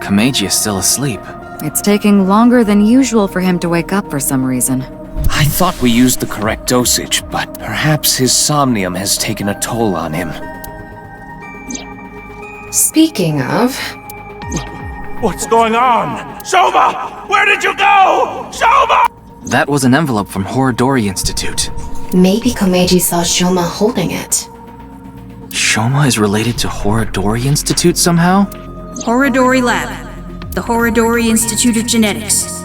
Kameji is still asleep. It's taking longer than usual for him to wake up for some reason. I thought we used the correct dosage, but perhaps his somnium has taken a toll on him. Speaking of... What's going on? Shoma! Where did you go? Shoma! That was an envelope from Horodori Institute. maybe Komeiji saw Shoma holding it. Shoma is related to Horodori Institute somehow? Horodori Lab. The Horodori Institute of Genetics.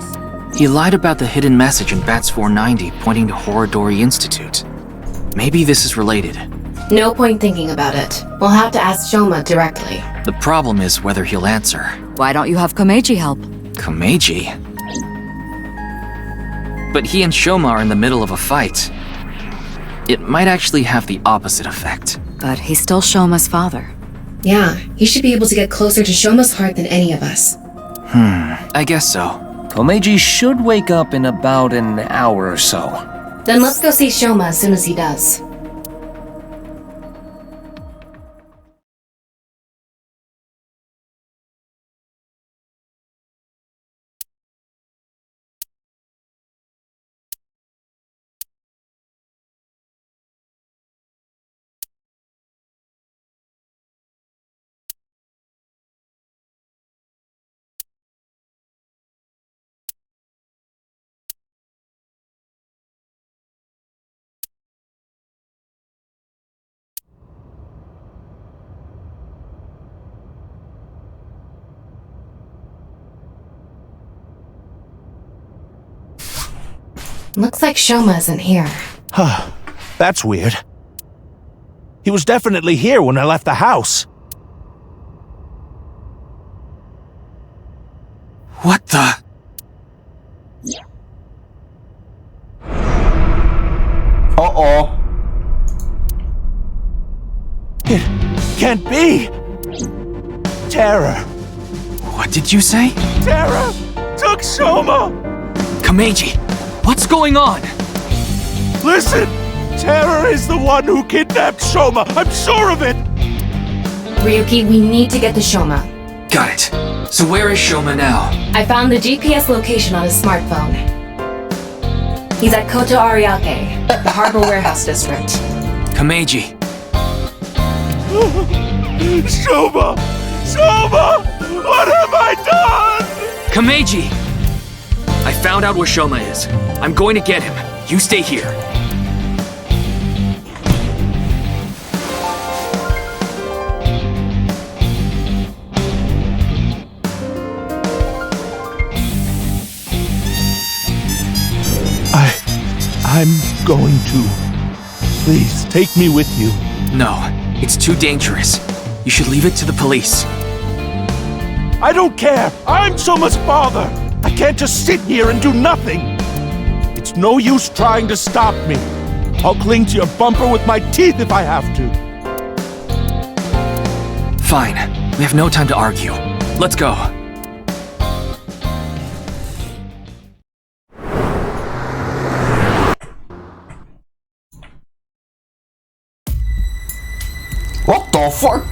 He lied about the hidden message in Bats 490 pointing to Horodori Institute. Maybe this is related. No point thinking about it. We'll have to ask Shoma directly. The problem is whether he'll answer. Why don't you have Komeiji help? Komeiji? But he and Shoma are in the middle of a fight. It might actually have the opposite effect. But he's still Shoma's father. Yeah, he should be able to get closer to Shoma's heart than any of us. I guess so. Komeiji should wake up in about an hour or so. Then let's go see Shoma as soon as he does. Looks like Shoma isn't here. Huh. That's weird. He was definitely here when I left the house. What the? Uh-oh. It can't be! Terror! What did you say? Terror took Shoma! Komeiji, what's going on? Listen! Terror is the one who kidnapped Shoma! I'm sure of it! Ryuki, we need to get to Shoma. Got it. So where is Shoma now? I found the GPS location on his smartphone. He's at Koto Ariake, the Harbor Warehouse District. Komeiji. Shoma! Shoma! What have I done? Komeiji! I found out where Shoma is. I'm going to get him. You stay here. I'm going to. Please, take me with you. No, it's too dangerous. You should leave it to the police. I don't care! I'm Shoma's father! I can't just sit here and do nothing! It's no use trying to stop me. I'll cling to your bumper with my teeth if I have to. Fine. We have no time to argue. Let's go. What the fuck?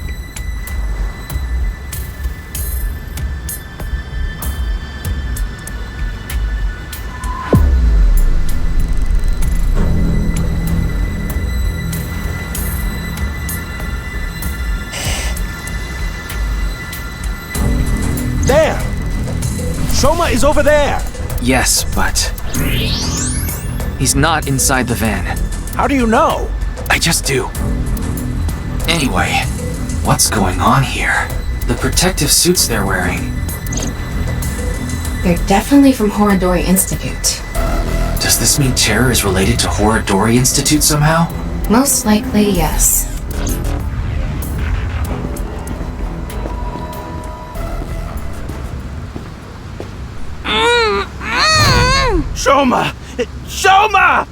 There! Shoma is over there! Yes, but... he's not inside the van. How do you know? I just do. Anyway, what's going on here? The protective suits they're wearing. They're definitely from Horodori Institute. Does this mean Terror is related to Horodori Institute somehow? Most likely, yes. Shoma! Shoma!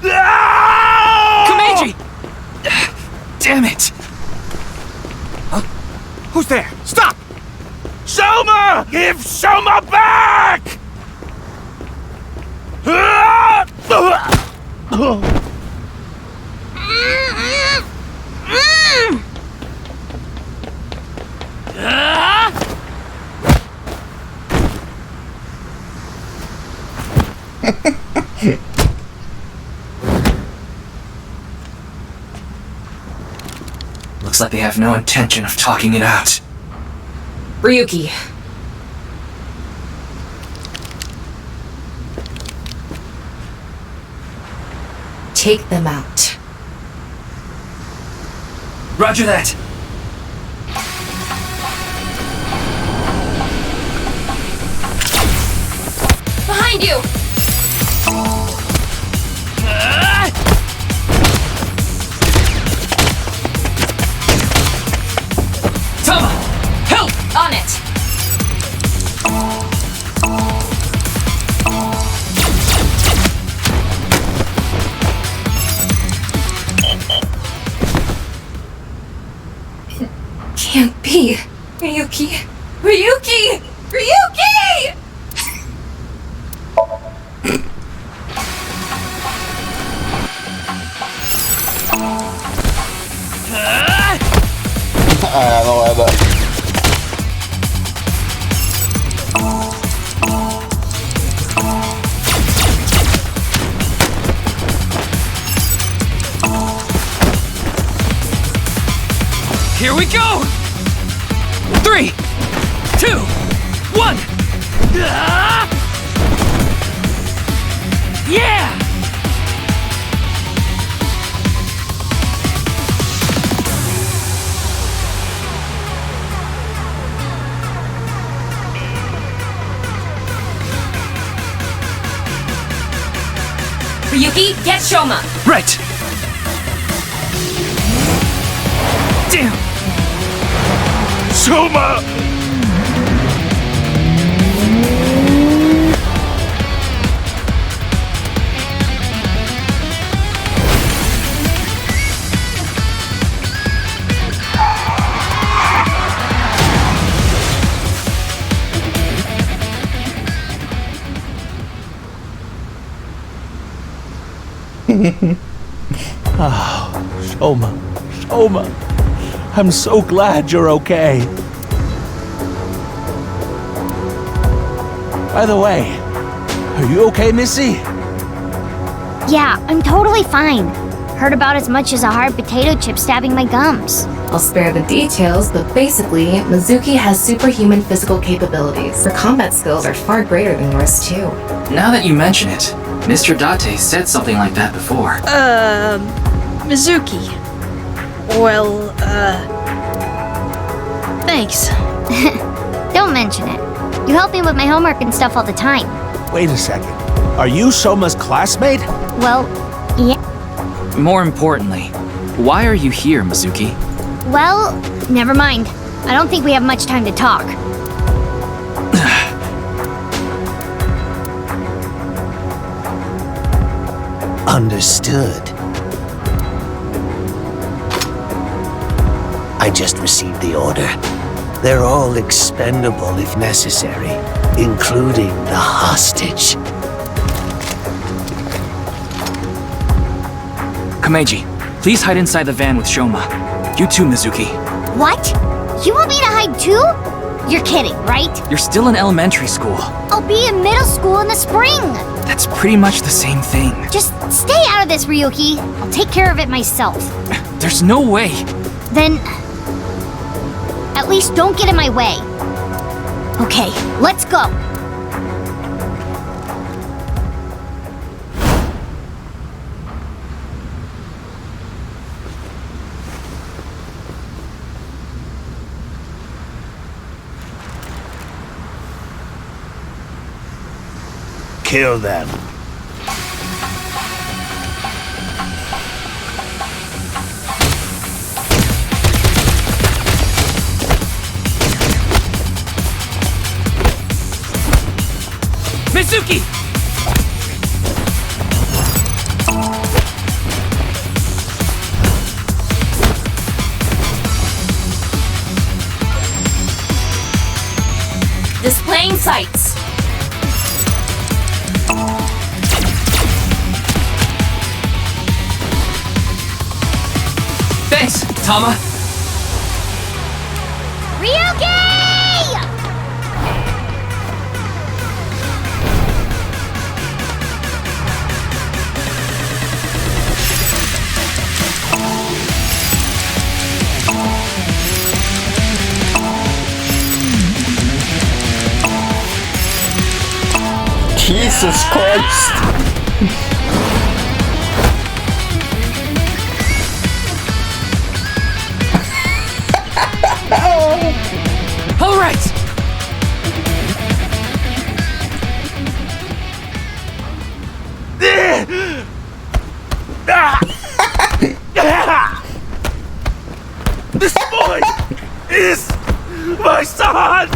Ah! Komeiji! Damn it! Who's there? Stop! Shoma! Give Shoma back! Looks like they have no intention of talking it out. Ryuki. Take them out. Roger that! Behind you! Tama! Help! On it! It can't be. Ryuki! Ryuki! Ryuki! Não é da. Here we go! 3, 2, 1! Yeah! Ryuki, get Shoma! Right! Damn! Soma! Shoma. Shoma. I'm so glad you're okay. By the way, are you okay, Missy? Yeah, I'm totally fine. Hurt about as much as a hard potato chip stabbing my gums. I'll spare the details, but basically, Mizuki has superhuman physical capabilities. Her combat skills are far greater than yours, too. Now that you mention it, Mr. Date said something like that before. Mizuki. Well, thanks. Don't mention it. You help me with my homework and stuff all the time. Wait a second. Are you Soma's classmate? Well, yeah. More importantly, why are you here, Mizuki? Well, never mind. I don't think we have much time to talk. Understood. I just received the order. They're all expendable if necessary, including the hostage. Kameji, please hide inside the van with Shoma. You too, Mizuki. What? You want me to hide too? You're kidding, right? You're still in elementary school. I'll be in middle school in the spring. That's pretty much the same thing. Just stay out of this, Ryuki. I'll take care of it myself. There's no way. Then, at least don't get in my way. Okay, let's go. Kill them. Mizuki! Displaying sights. Thanks, Tama. Ryuki! Jesus Christ! All right. This boy is my son!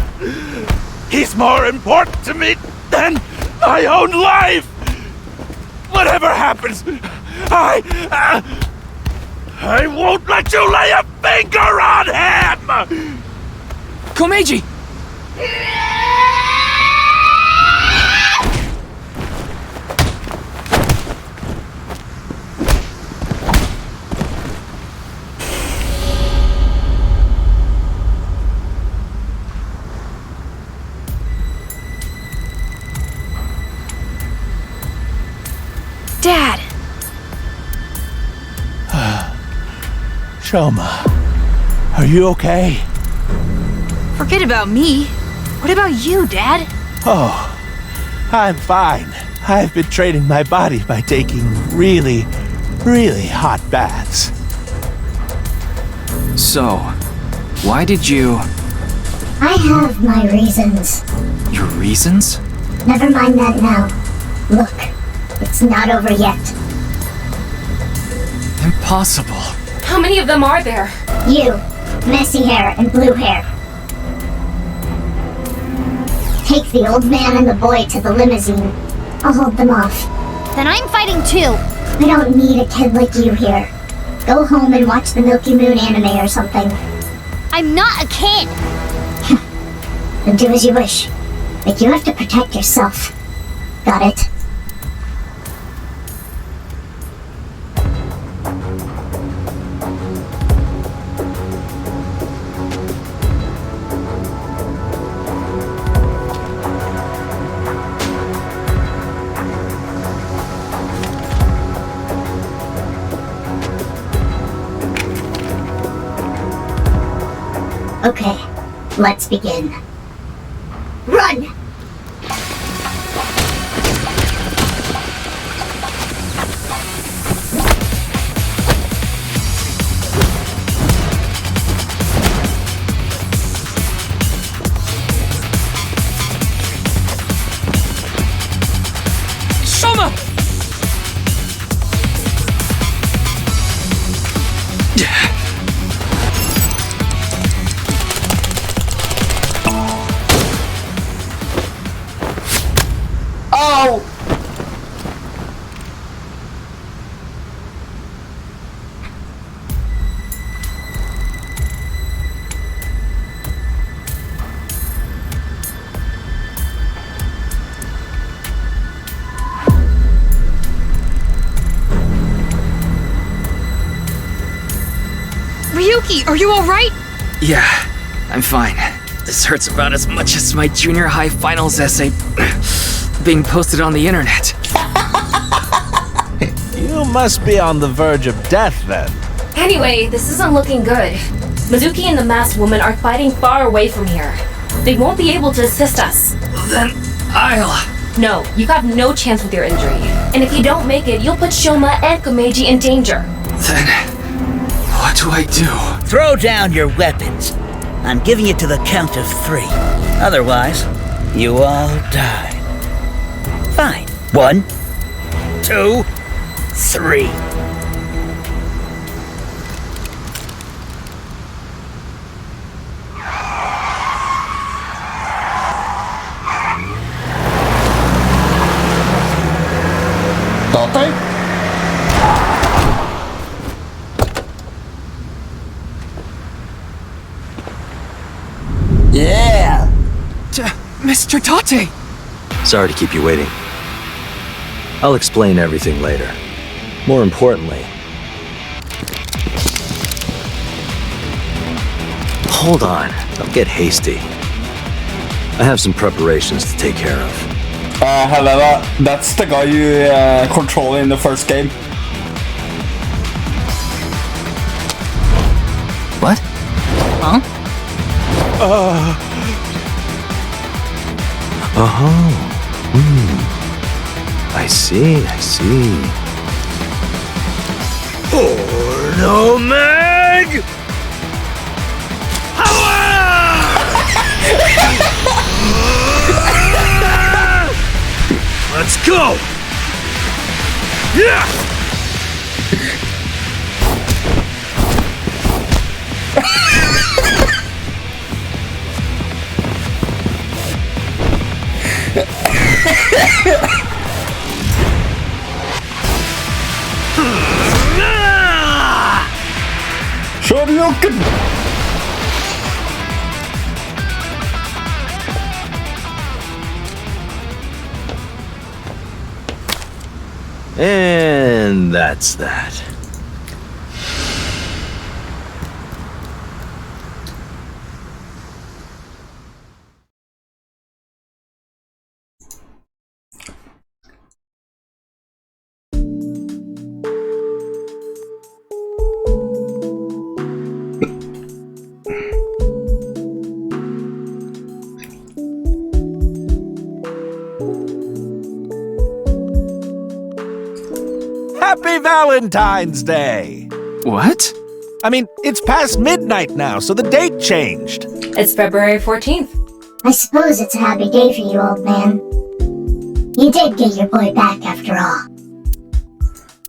He's more important to me than my own life! Whatever happens, I won't let you lay a finger on him! Komeiji! Dad! Shoma, are you okay? Forget about me. What about you, Dad? Oh, I'm fine. I've been training my body by taking really, really hot baths. So, why did you... I have my reasons. Your reasons? Never mind that now. Look, it's not over yet. Impossible. How many of them are there? You, messy hair and blue hair. Take the old man and the boy to the limousine. I'll hold them off. Then I'm fighting too. I don't need a kid like you here. Go home and watch the Milky Moon anime or something. I'm not a kid! Then do as you wish. But you have to protect yourself. Got it? Okay, let's begin. Run! Shoma! Ow! Ryuki, are you alright? Yeah, I'm fine. This hurts about as much as my junior high finals essay being posted on the internet. You must be on the verge of death then. Anyway, this isn't looking good. Mizuki and the masked woman are fighting far away from here. They won't be able to assist us. Then I'll... No, you have no chance with your injury. And if you don't make it, you'll put Shoma and Komeiji in danger. Then... what do I do? Throw down your weapons. I'm giving it to the count of 3. Otherwise, you all die. Fine. 1, 2, 3. Tate? Yeah! Mr. Tate! Sorry to keep you waiting. I'll explain everything later. More importantly... Hold on, don't get hasty. I have some preparations to take care of. Helena, that's the guy you control in the first game. What? Huh? I see. No mag! Let's go! Yeah! Shoryuken! And that's that. Happy Valentine's Day! What? I mean, it's past midnight now, so the date changed. It's February 14th. I suppose it's a happy day for you, old man. You did get your boy back after all.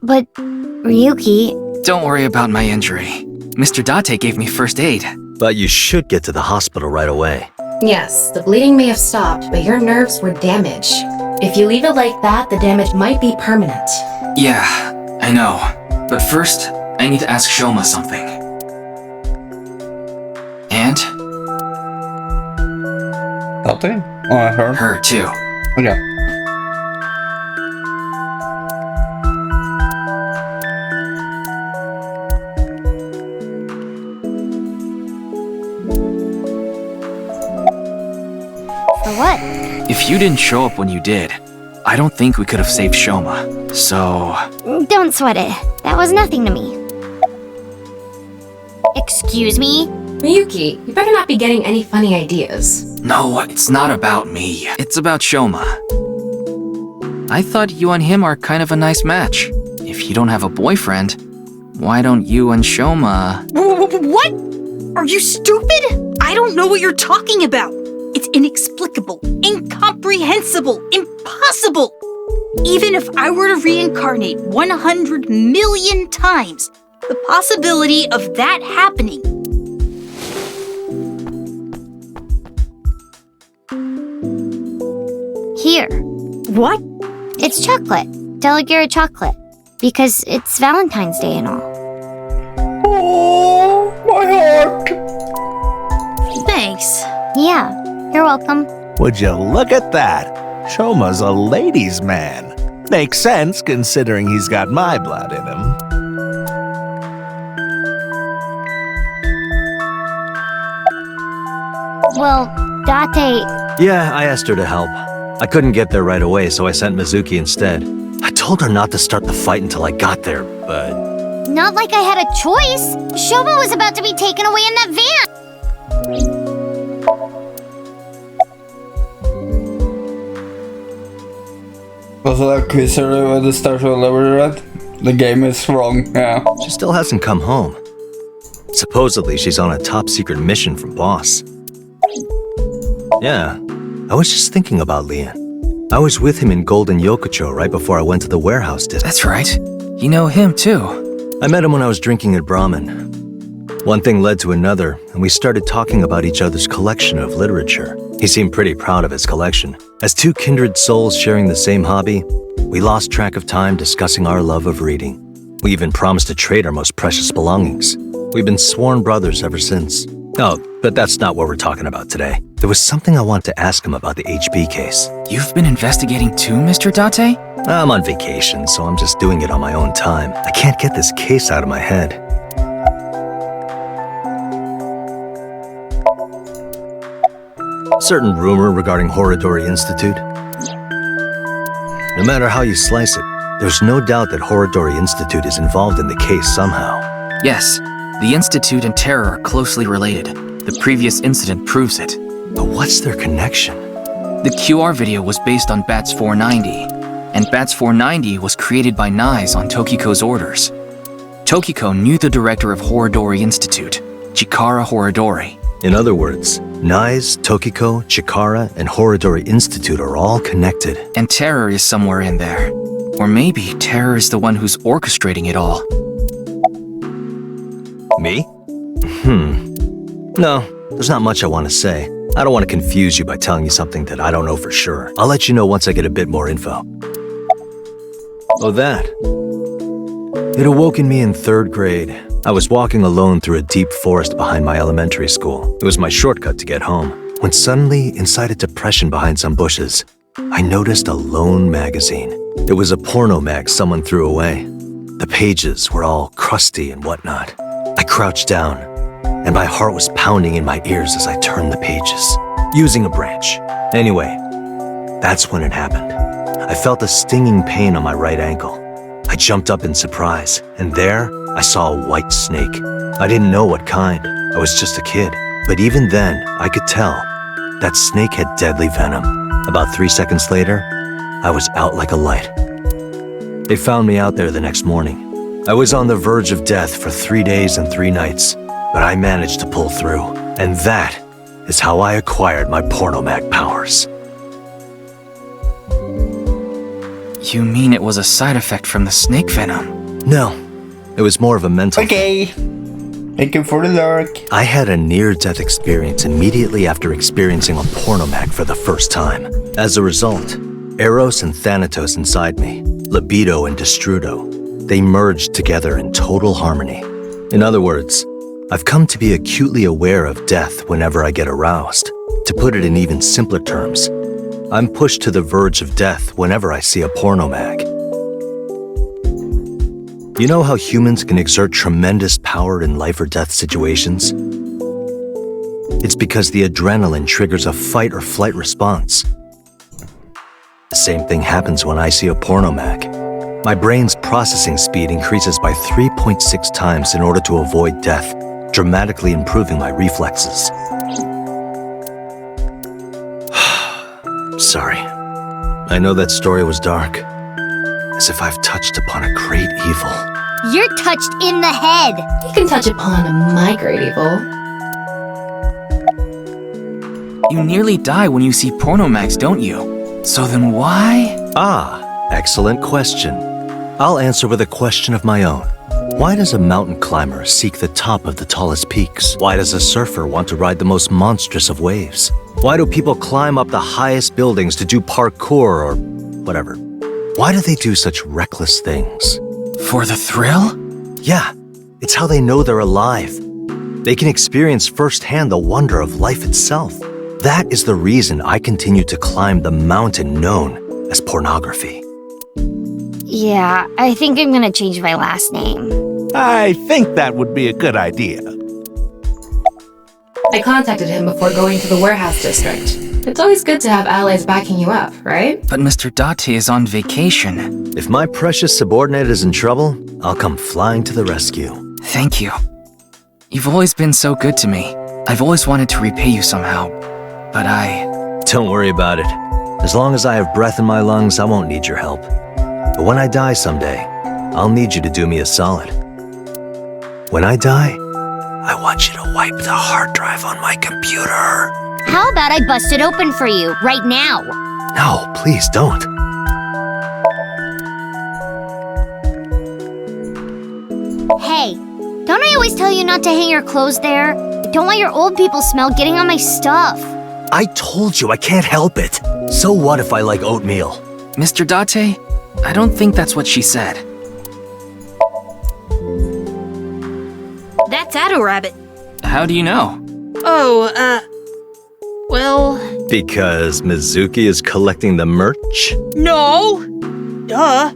But, Ryuki, Don't worry about my injury. Mr. Date gave me first aid. But you should get to the hospital right away. Yes, the bleeding may have stopped, but your nerves were damaged. If you leave it like that, the damage might be permanent. Yeah, I know. But first, I need to ask Shoma something. And? Date? Oh, her? Her, too. Okay. For what? If you didn't show up when you did, I don't think we could have saved Shoma. So... Don't sweat it. That was nothing to me. Excuse me? Miyuki, you better not be getting any funny ideas. No, it's not about me. It's about Shoma. I thought you and him are kind of a nice match. If you don't have a boyfriend, why don't you and Shoma... What? Are you stupid? I don't know what you're talking about. It's inexplicable, incomprehensible, impossible. Even if I were to reincarnate 100 million times, the possibility of that happening. Here. What? It's chocolate. Deligura chocolate. Because it's Valentine's Day and all. Oh, my heart! Thanks. Yeah, you're welcome. Would you look at that? Shoma's a ladies' man. Makes sense considering he's got my blood in him. Well, Date... Yeah, I asked her to help. I couldn't get there right away, so I sent Mizuki instead. I told her not to start the fight until I got there, but... Not like I had a choice. Shoma was about to be taken away in that van. Also, that quizzer with the stars all over it. The game is wrong, yeah. She still hasn't come home. Supposedly, she's on a top-secret mission from Boss. Yeah, I was just thinking about Lian. I was with him in Golden Yokocho right before I went to the warehouse district. That's right. You know him, too. I met him when I was drinking at Brahmin. One thing led to another, and we started talking about each other's collection of literature. He seemed pretty proud of his collection. As two kindred souls sharing the same hobby, we lost track of time discussing our love of reading. We even promised to trade our most precious belongings. We've been sworn brothers ever since. Oh, but that's not what we're talking about today. There was something I wanted to ask him about the HB case. You've been investigating too, Mr. Date? I'm on vacation, so I'm just doing it on my own time. I can't get this case out of my head. Certain rumor regarding Horodori Institute. No matter how you slice it, there's no doubt that Horodori Institute is involved in the case somehow. Yes, the Institute and Terror are closely related. The previous incident proves it. But what's their connection? The QR video was based on Bats 490. and Bats 490 was created by Nyes on Tokiko's orders. Tokiko knew the director of Horodori Institute, Chikara Horodori. In other words, Nyes, Tokiko, Chikara, and Horodori Institute are all connected. And Terror is somewhere in there. Or maybe Terror is the one who's orchestrating it all. Me? No, there's not much I want to say. I don't want to confuse you by telling you something that I don't know for sure. I'll let you know once I get a bit more info. Oh, that. It awoke in me in 3rd grade. I was walking alone through a deep forest behind my elementary school. It was my shortcut to get home. When suddenly, inside a depression behind some bushes, I noticed a lone magazine. It was a porno mag someone threw away. The pages were all crusty and whatnot. I crouched down, and my heart was pounding in my ears as I turned the pages, using a branch. Anyway, that's when it happened. I felt a stinging pain on my right ankle. I jumped up in surprise, and there I saw a white snake. I didn't know what kind. I was just a kid. But even then, I could tell that snake had deadly venom. About 3 seconds later, I was out like a light. They found me out there the next morning. I was on the verge of death for 3 days and 3 nights, but I managed to pull through. And that is how I acquired my pornomag powers. You mean it was a side effect from the snake venom? No, it was more of a mental Okay. Thank you for the lurk. I had a near-death experience immediately after experiencing a pornomag for the first time. As a result, Eros and Thanatos inside me, libido and destrudo, they merged together in total harmony. In other words, I've come to be acutely aware of death whenever I get aroused. To put it in even simpler terms, I'm pushed to the verge of death whenever I see a pornomag. You know how humans can exert tremendous power in life or death situations? It's because the adrenaline triggers a fight or flight response. The same thing happens when I see a pornomag. My brain's processing speed increases by 3.6 times in order to avoid death, dramatically improving my reflexes. Sorry. I know that story was dark, as if I've touched upon a great evil. You're touched in the head. You can touch upon my great evil. You nearly die when you see pornomags, don't you? So then why? Ah, excellent question. I'll answer with a question of my own. Why does a mountain climber seek the top of the tallest peaks? Why does a surfer want to ride the most monstrous of waves? Why do people climb up the highest buildings to do parkour or whatever? Why do they do such reckless things? For the thrill? Yeah, it's how they know they're alive. They can experience firsthand the wonder of life itself. That is the reason I continue to climb the mountain known as pornography. Yeah, I think I'm gonna change my last name. I think that would be a good idea. I contacted him before going to the warehouse district. It's always good to have allies backing you up, right? But Mr. Date is on vacation. If my precious subordinate is in trouble, I'll come flying to the rescue. Thank you. You've always been so good to me. I've always wanted to repay you somehow, but Don't worry about it. As long as I have breath in my lungs, I won't need your help. But when I die someday, I'll need you to do me a solid. When I die, I want you to wipe the hard drive on my computer. How about I bust it open for you, right now? No, please don't. Hey, don't I always tell you not to hang your clothes there? I don't want your old people smell getting on my stuff. I told you I can't help it. So what if I like oatmeal? Mr. Date, I don't think that's what she said. That's Addo Rabbit. How do you know? Well... Because Mizuki is collecting the merch? No! Duh.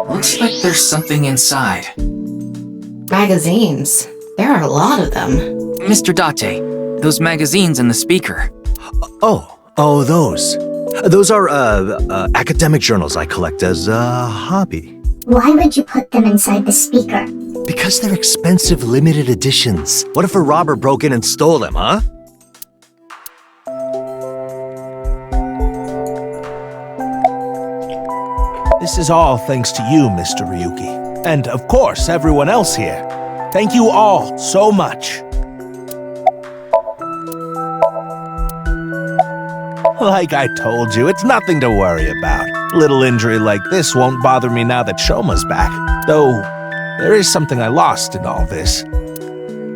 Looks like there's something inside. Magazines. There are a lot of them. Mr. Date, those magazines and the speaker. Oh, those. Those are, academic journals I collect as a hobby. Why would you put them inside the speaker? Because they're expensive limited editions. What if a robber broke in and stole them, huh? This is all thanks to you, Mr. Ryuki. And, of course, everyone else here. Thank you all so much. Like I told you, it's nothing to worry about. A little injury like this won't bother me now that Shoma's back. Though, there is something I lost in all this.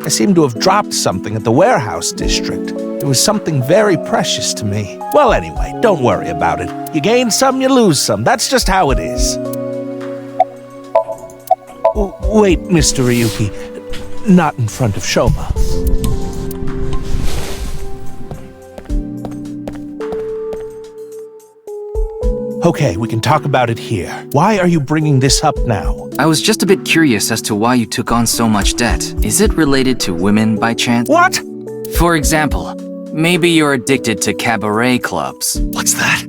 I seem to have dropped something at the warehouse district. It was something very precious to me. Well, anyway, don't worry about it. You gain some, you lose some. That's just how it is. Wait, Mr. Ryuki. Not in front of Shoma. Okay, we can talk about it here. Why are you bringing this up now? I was just a bit curious as to why you took on so much debt. Is it related to women by chance? What? For example, maybe you're addicted to cabaret clubs. What's that?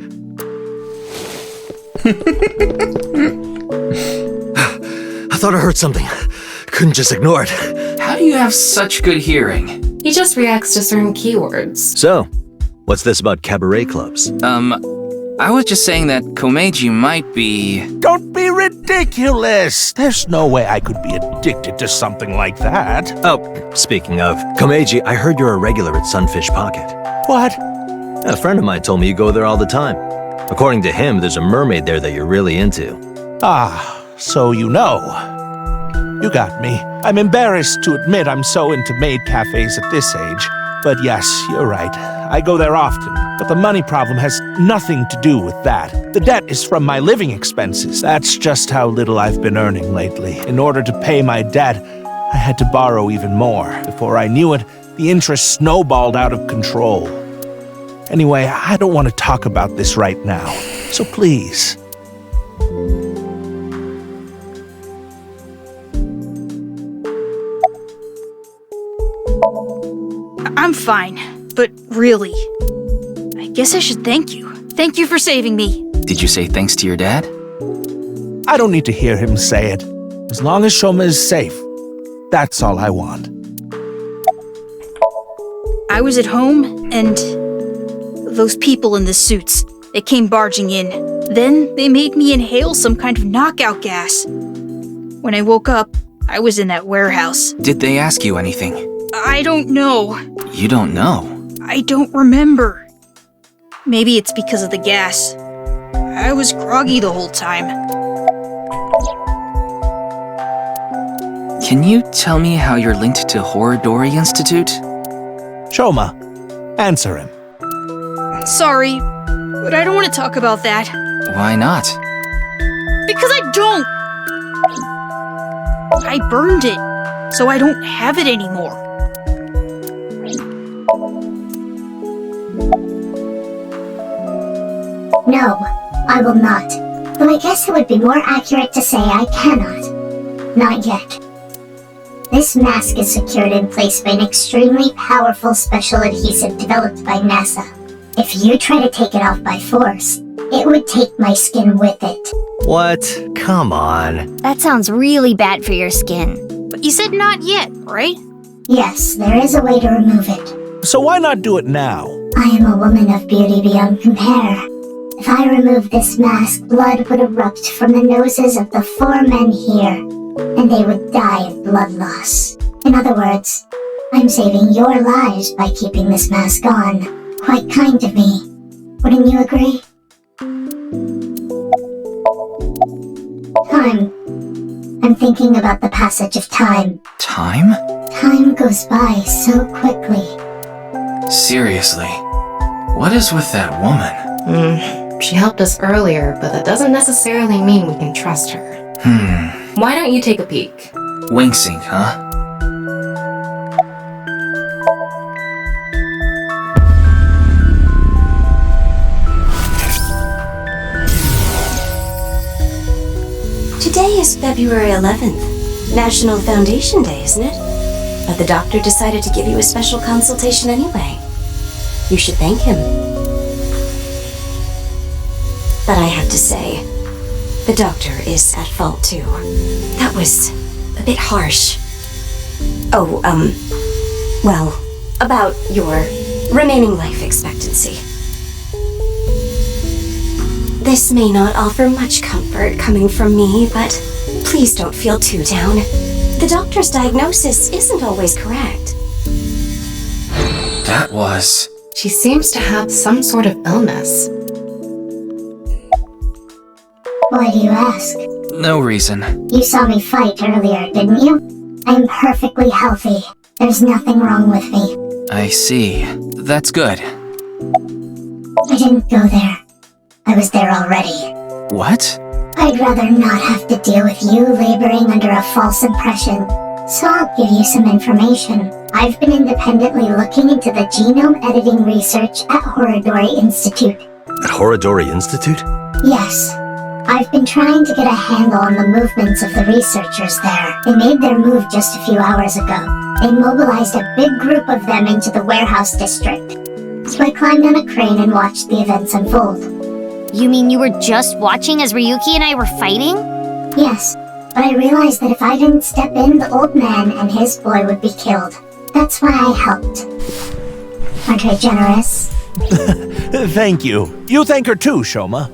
I thought I heard something. Couldn't just ignore it. How do you have such good hearing? He just reacts to certain keywords. So, what's this about cabaret clubs? I was just saying that Komeiji might be... Don't be ridiculous! There's no way I could be addicted to something like that. Oh, speaking of, Komeiji, I heard you're a regular at Sunfish Pocket. What? A friend of mine told me you go there all the time. According to him, there's a mermaid there that you're really into. Ah, so you know. You got me. I'm embarrassed to admit I'm so into maid cafes at this age. But yes, you're right. I go there often. But the money problem has nothing to do with that. The debt is from my living expenses. That's just how little I've been earning lately. In order to pay my debt, I had to borrow even more. Before I knew it, the interest snowballed out of control. Anyway, I don't want to talk about this right now. So please. I'm fine, but really, I guess I should thank you. Thank you for saving me. Did you say thanks to your dad? I don't need to hear him say it. As long as Shoma is safe, that's all I want. I was at home, and those people in the suits, they came barging in. Then they made me inhale some kind of knockout gas. When I woke up, I was in that warehouse. Did they ask you anything? I don't know. You don't know? I don't remember. Maybe it's because of the gas. I was groggy the whole time. Can you tell me how you're linked to Horodori Institute? Shoma, answer him. Sorry, but I don't want to talk about that. Why not? Because I don't! I burned it, so I don't have it anymore. No, I will not. Though I guess it would be more accurate to say I cannot. Not yet. This mask is secured in place by an extremely powerful special adhesive developed by NASA. If you try to take it off by force, it would take my skin with it. What? Come on. That sounds really bad for your skin. But you said not yet, right? Yes, there is a way to remove it. So why not do it now? I am a woman of beauty beyond compare. If I remove this mask, blood would erupt from the noses of the 4 men here, and they would die of blood loss. In other words, I'm saving your lives by keeping this mask on. Quite kind of me. Wouldn't you agree? Time. I'm thinking about the passage of time. Time? Time goes by so quickly. Seriously, what is with that woman? She helped us earlier, but that doesn't necessarily mean we can trust her. Why don't you take a peek? Wing sync, huh? Today is February 11th, National Foundation Day, isn't it? But the doctor decided to give you a special consultation anyway. You should thank him. But I have to say, the doctor is at fault too. That was a bit harsh. Oh, well, about your remaining life expectancy. This may not offer much comfort coming from me, but please don't feel too down. The doctor's diagnosis isn't always correct. That was... She seems to have some sort of illness. Why do you ask? no reason. You saw me fight earlier, didn't you? I'm perfectly healthy. There's nothing wrong with me. I see. That's good. I didn't go there. I was there already. What? I'd rather not have to deal with you laboring under a false impression. So I'll give you some information. I've been independently looking into the genome editing research at Horodori Institute. At Horodori Institute? Yes. I've been trying to get a handle on the movements of the researchers there. They made their move just a few hours ago. They mobilized a big group of them into the warehouse district. So I climbed on a crane and watched the events unfold. You mean you were just watching as Ryuki and I were fighting? Yes, but I realized that if I didn't step in, the old man and his boy would be killed. That's why I helped. Aren't I generous? Thank you. You thank her too, Shoma.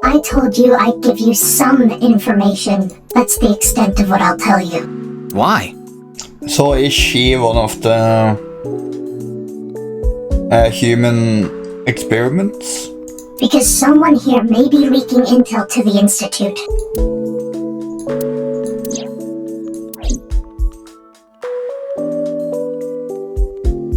I told you I'd give you some information. That's the extent of what I'll tell you. Why? So is she one of the human experiments? Because someone here may be leaking intel to the Institute.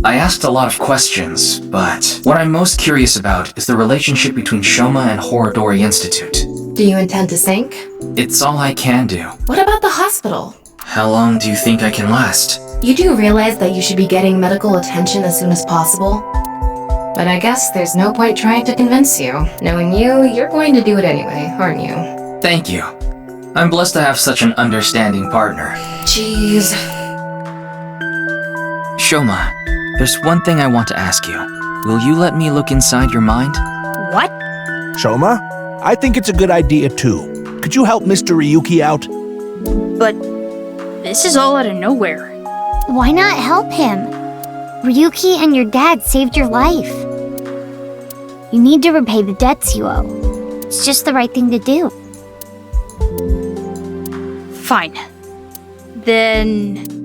I asked a lot of questions, but what I'm most curious about is the relationship between Shoma and Horodori Institute. Do you intend to sink? It's all I can do. What about the hospital? How long do you think I can last? You do realize that you should be getting medical attention as soon as possible? But I guess there's no point trying to convince you. Knowing you, you're going to do it anyway, aren't you? Thank you. I'm blessed to have such an understanding partner. Jeez. Shoma, there's one thing I want to ask you. Will you let me look inside your mind? What? Shoma, I think it's a good idea too. Could you help Mr. Ryuki out? But this is all out of nowhere. Why not help him? Ryuki and your dad saved your life. You need to repay the debts you owe. It's just the right thing to do. Fine. Then